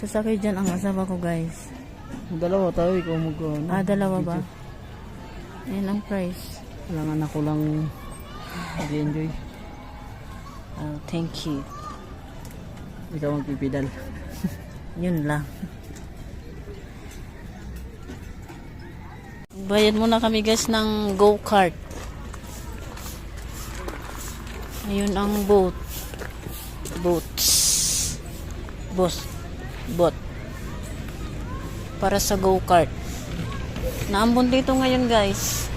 Sasakay dyan ang asawa ko, guys. Dalawa tayo, ikaw Dalawa ba? Ayan ang price. Kailangan ako lang mag-enjoy. Thank you. Ikaw magpipidal. Yun lang. Bayad muna kami, guys, ng go-kart. Ayun ang boat. Bot. Para sa go-kart. Naambon dito ngayon, guys.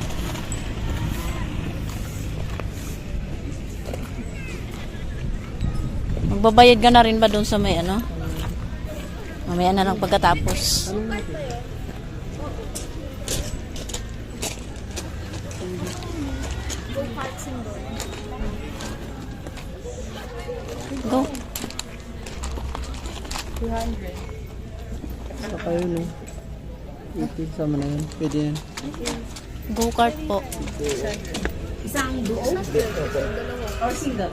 Magbabayad ka na rin ba doon sa may ano? Mamaya na lang pagkatapos. Go. 200. Saka yun eh. 80 sama na yun. Pwede yan. Go-kart po. Isang duo? Or single?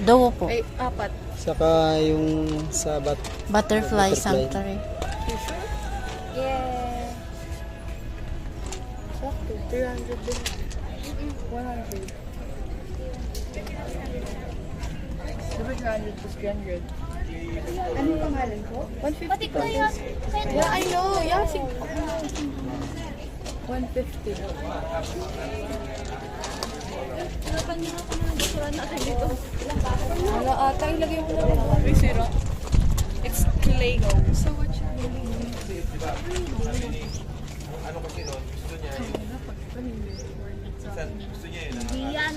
Duo po. Ay, apat. Saka yung sa Butterfly Sanctuary. Yeah. Sakto. 300 din. 100. Diba 300 plus 300? Ano yung pangalan ko? 150. Yeah, I know. Yeah, 150. Wala ata, ilagay mo na rin. May zero. It's clay. So what you Ano kasi nun, gusto niya Yan.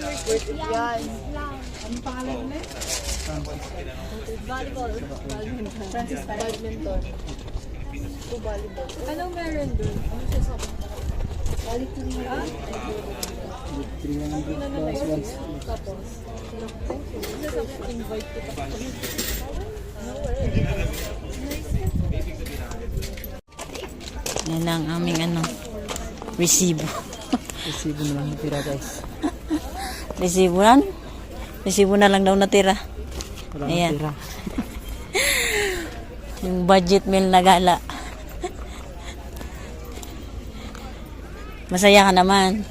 Ano pangalan mo? Volleyball. Francis Badminton. To volleyball. Anong meron dun? Ano siya sa volleyball? 300 plus once. Tapos, invite kita. Yan ang aming ano, resibo. Resibo na lang natira, guys. Resibo na lang daw natira. Wala Ayan. natira. Yung budget meal na gala. Masaya ka naman.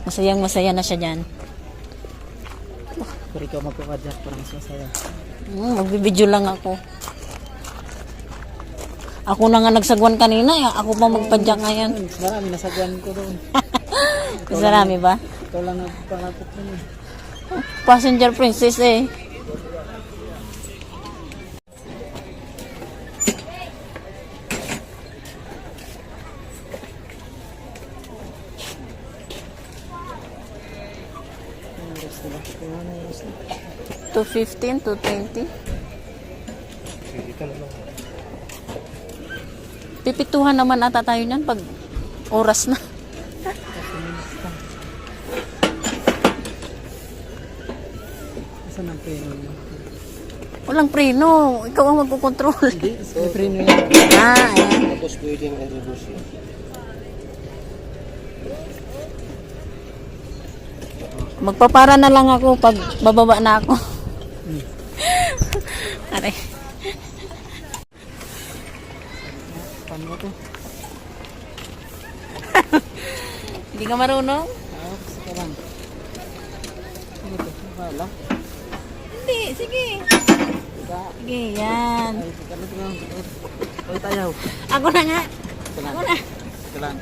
Masaya na siya dyan. Pero ikaw magpapajak para mas masaya. Magbibideo lang ako. Ako na nga nagsagwan kanina. Ako pa magpadyak ngayon. Marami nasagwan ko doon. Kasarami ba? Ikaw lang nagpangakot nun eh. Passenger princess eh. $2.15, $2.20. Pipituhan naman ata tayo niyan pag oras na. Saan ang preno mo? Walang preno. Ikaw ang magkukontrol. Hindi, may preno yan. Ayan. Tapos pwedeng i-reverse yun. Magpapara na lang ako pag bababa na ako. Aray. Paano to? Hindi ka marunong? Kasi ka lang. Ano to? Wala. Hindi, sige. Sige, yan. Ay, ano to lang? Ay, tayaw. Ako na nga. Ito lang. Ako na. Ito lang.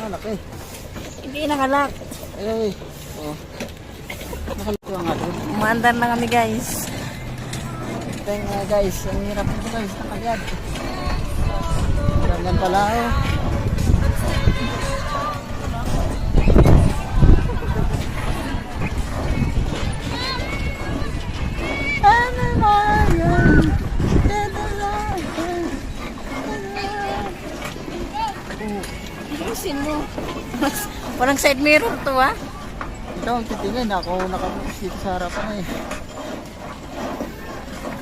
Laki. Hindi nakalak. Ay. Oh. Nakalito ang ato. Umaandar na kami, guys. Teng guys, ang hirap nito guys, nakagad. Ganyan pala oh. Ayusin mo. Walang side mirror to, ha? Ikaw ang titingin, ako nakabukas dito sa harapan eh.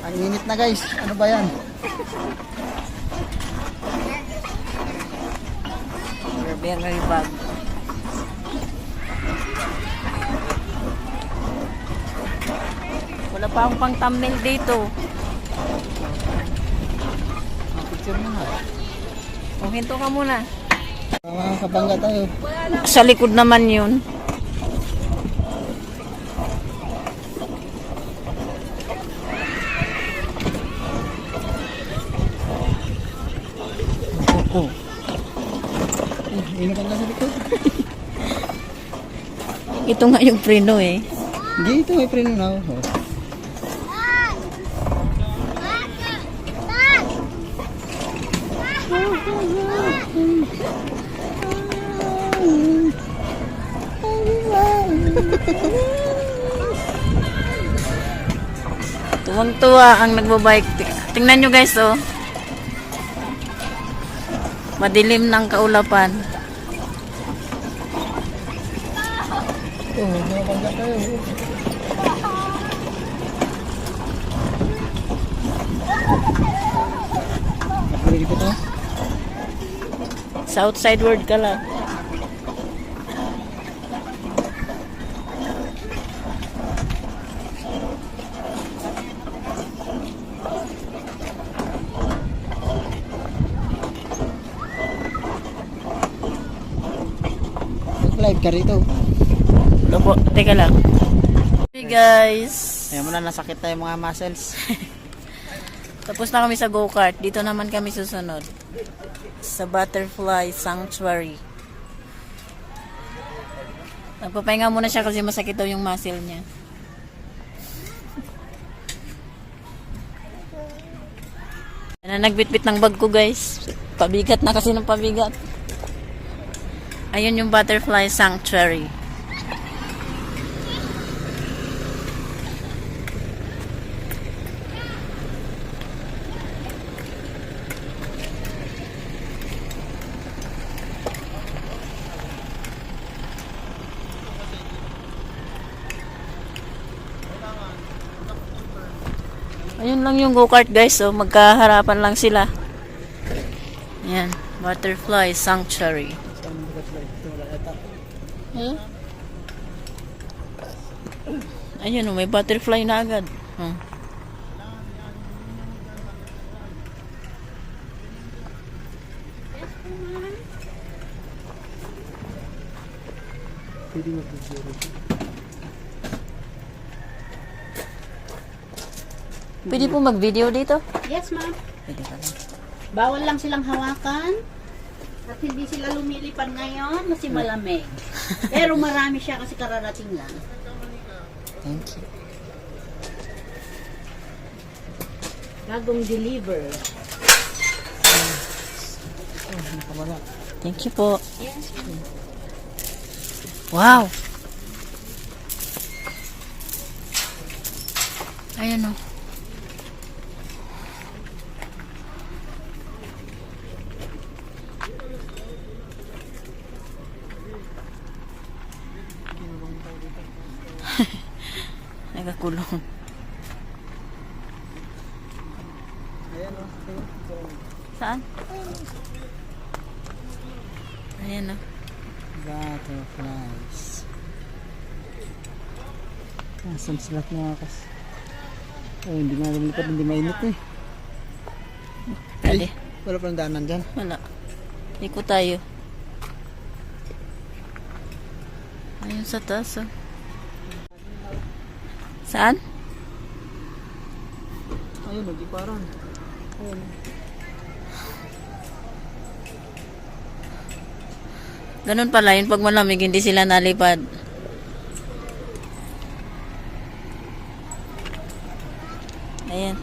Ang init na guys, ano ba yan? Very bad. Wala pa akong pang thumbnail dito. Picture mo nga. O, hinto ka muna. Makakabangga tayo. Sa likod naman yun. Oh. Ino pa nga sa likod. Ito nga yung preno eh. Hindi, ito may preno na. Oh. Tuwang-tuwa ang nagbabike. Tingnan nyo guys, oh. Madilim ng kaulapan. Oh, makakabangga tayo. Nakabili ko to. Sa outside world ka lang. Live ka rito. Opo, teka lang. Hey guys. Ayan mo na, nasakit tayo mga muscles. Tapos na kami sa go-kart. Dito naman kami susunod. Sa Butterfly Sanctuary. Nagpapahinga muna siya kasi masakit daw yung muscle niya. Yan na, nagbitbit ng bag ko guys. Pabigat na kasi ng pabigat. Ayun yung Butterfly Sanctuary. Ayun lang yung go-kart guys, oh, magkaharapan lang sila. Ayan, Butterfly Sanctuary. Huh? Ayun, oh, may butterfly na agad. Huh. Pwede mag-video rito. Pwede po mag-video dito? Yes, ma'am. Pwede ka lang. Bawal lang silang hawakan. At hindi sila lumilipad ngayon kasi malamig. Pero marami siya kasi kararating lang. Thank you. Bagong deliver. Oh, nakawala. Thank you po. Yes. Wow! Ayan o. Nagkakulong. Ayan o. Saan? Ayan o. Butterflies. Asan sila mga kas? Oh, hindi nga lumipad, hindi mainit eh. Pwede. Ay, wala pang daanan dyan. Wala. Iko tayo. Ayun sa taas oh. Saan? Ayun, nag-iparan. Ayun. Ganun pala yun pag malamig hindi sila nalipad. Ayan.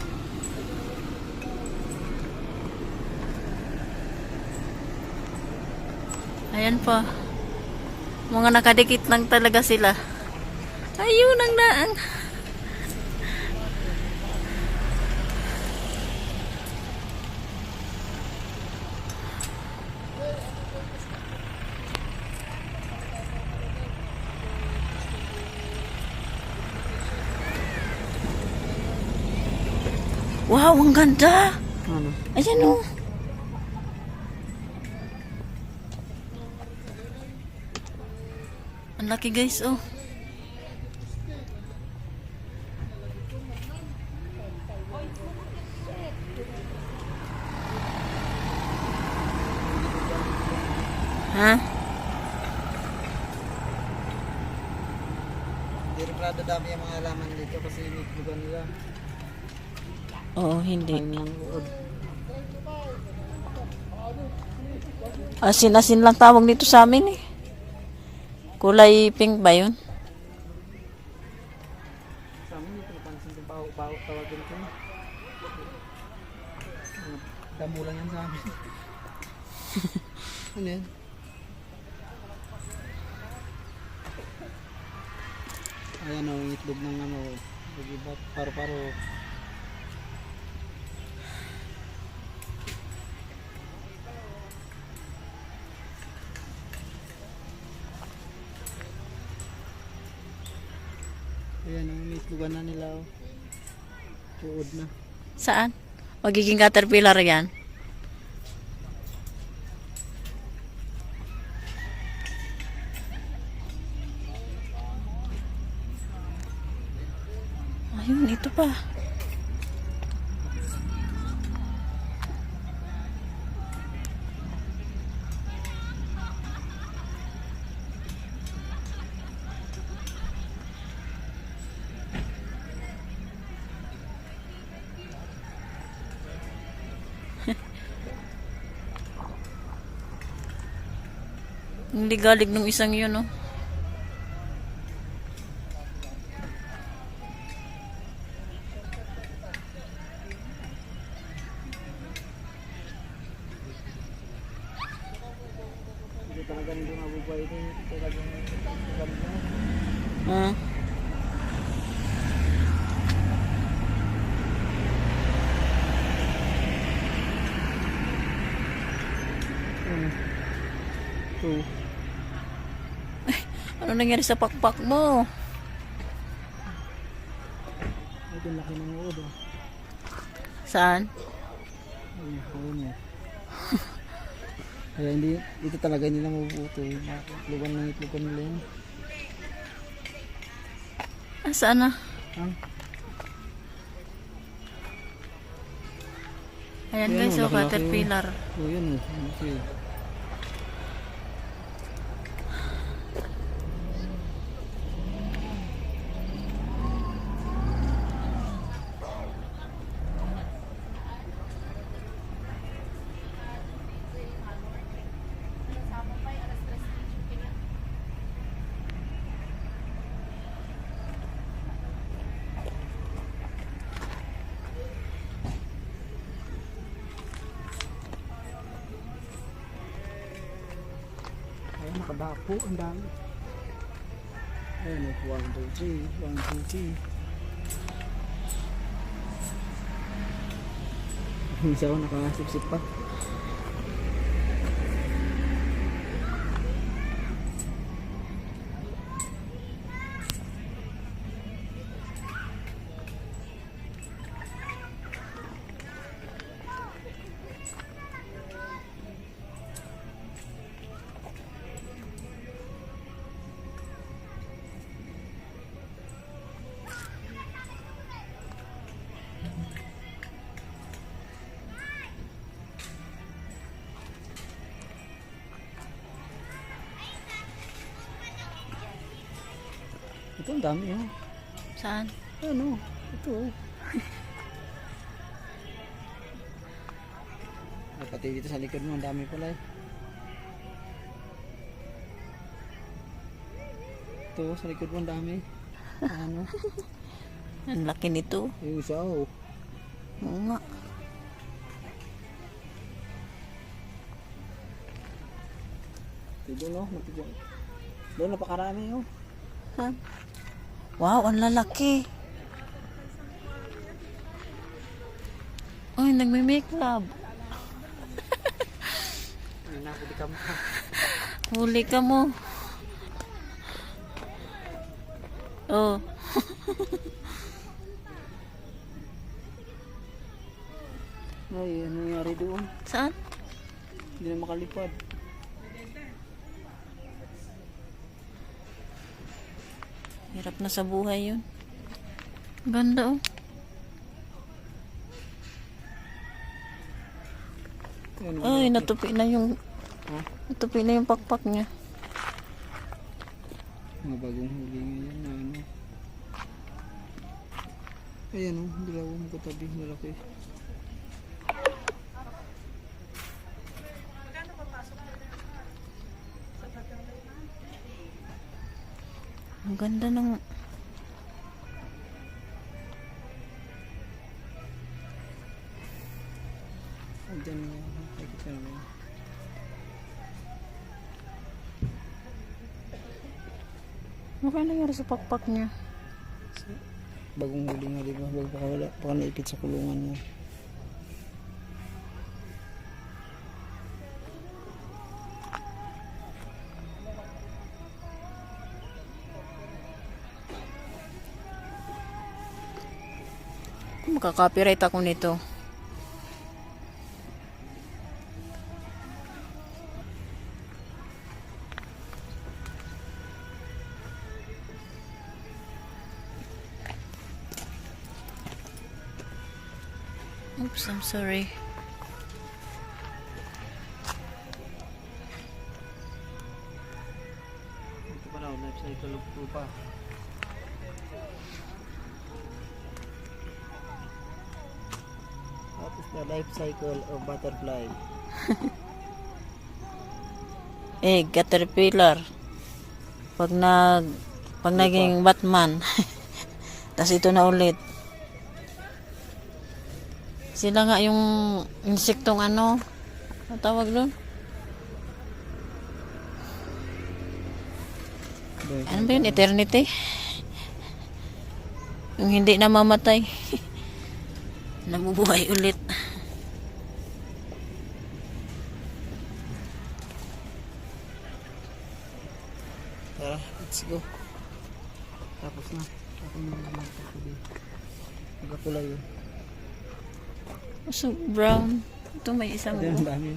Ayan pa. Mga nakadikit lang talaga sila. Ayun ang naang. Wow, ang ganda. Ano? Ayan o. Ang laki guys oh. Ha? Hindi rin pala dadami yung mga halaman dito kasi initlugan nila. Oo, hindi. Kain ng uod. Asin-asin lang tawag dito sa amin eh. Kulay pink ba yun? Sa amin dito napansin yung baho tawagin ko. Damo lang yan sa amin. Ano yan? Ayan o, itlog ng ano, iba't paro-paro. Ayan o, itlogan na nila o. Tuod na. Saan? Magiging caterpillar yan. Ayun, ito pa. Hindi galig nung isang yun, no? Hindi talaga nito mabubuhay ito. Talagang ganda. Ah. Two. Ano nangyari sa pakpak mo? Ito laki ng uod o. Saan? Ayun, ayun o. Kaya hindi, dito talaga nila mabubuto. Itlogan ng itlogan nila yun. Ah, saan na? Ah, Ayan Ayan, guys, so laki-laki. caterpillar. oh yun o. Okay. Ayan, nakadapo. Ang dami. Ayan, 1, 2, 3. 1, 2, 3. Isa ko nakasipsip pa. Ito ang dami oh. Saan? Ano? Ito oh. Ay, pati dito sa likod mo ang dami pala eh. Ito sa likod mo ang dami. Ano? Ang laki nito. Yung isa oh. Oo nga. Ito doon oh. Doon napakarami oh. Ha? Wow, ang lalaki. Uy, nagme-make love. Ay, nakuli ka mo. Huli ka mo. Oh. Ay, ano nangyari doon? Saan? Hindi na makalipad. Hirap na sa buhay yun. Ganda oh. Ayun, Ay, natupi na yung Oh, Ito pila yung pakpak niya. mga bagong huli ngayon na ano. Ayan oh, dalawang katabi, malaki. Ang ganda ng... Andyan nga, nakikita naman. Ano kaya nangyari sa pakpak niya? Bagong huli nga, diba? Baka naipit sa kulungan mo. Makaka-copyright ako nito. Oops, I'm sorry. Ito pa na, life cycle of pupa. What is the life cycle of butterfly? Caterpillar. Pag naging Batman. Tas ito na ulit. Sila nga yung insektong ano tawag doon? Ano ba yun? Eternity? Yung hindi na mamatay. Nabubuhay ulit. Tara, let's go. Tapos na. Ako na magpapuli. Magkakulay yun. So, brown. Ito may isang Ito yung dami.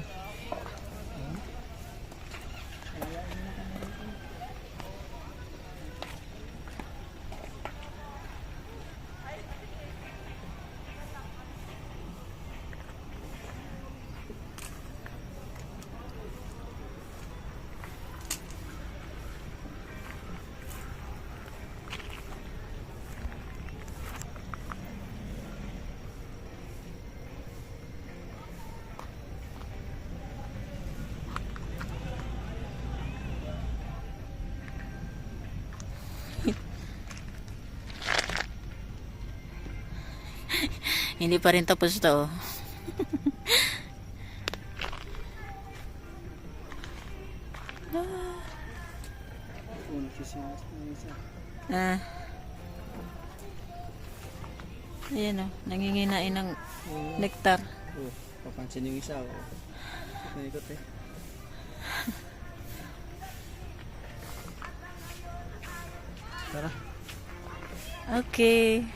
Hindi pa rin tapos to. Oh, nagsisimas na isa. Ayan o, nanginginain ng nectar. Oh, papansin yung isa. Oh. Naikot eh. Tara. Okay.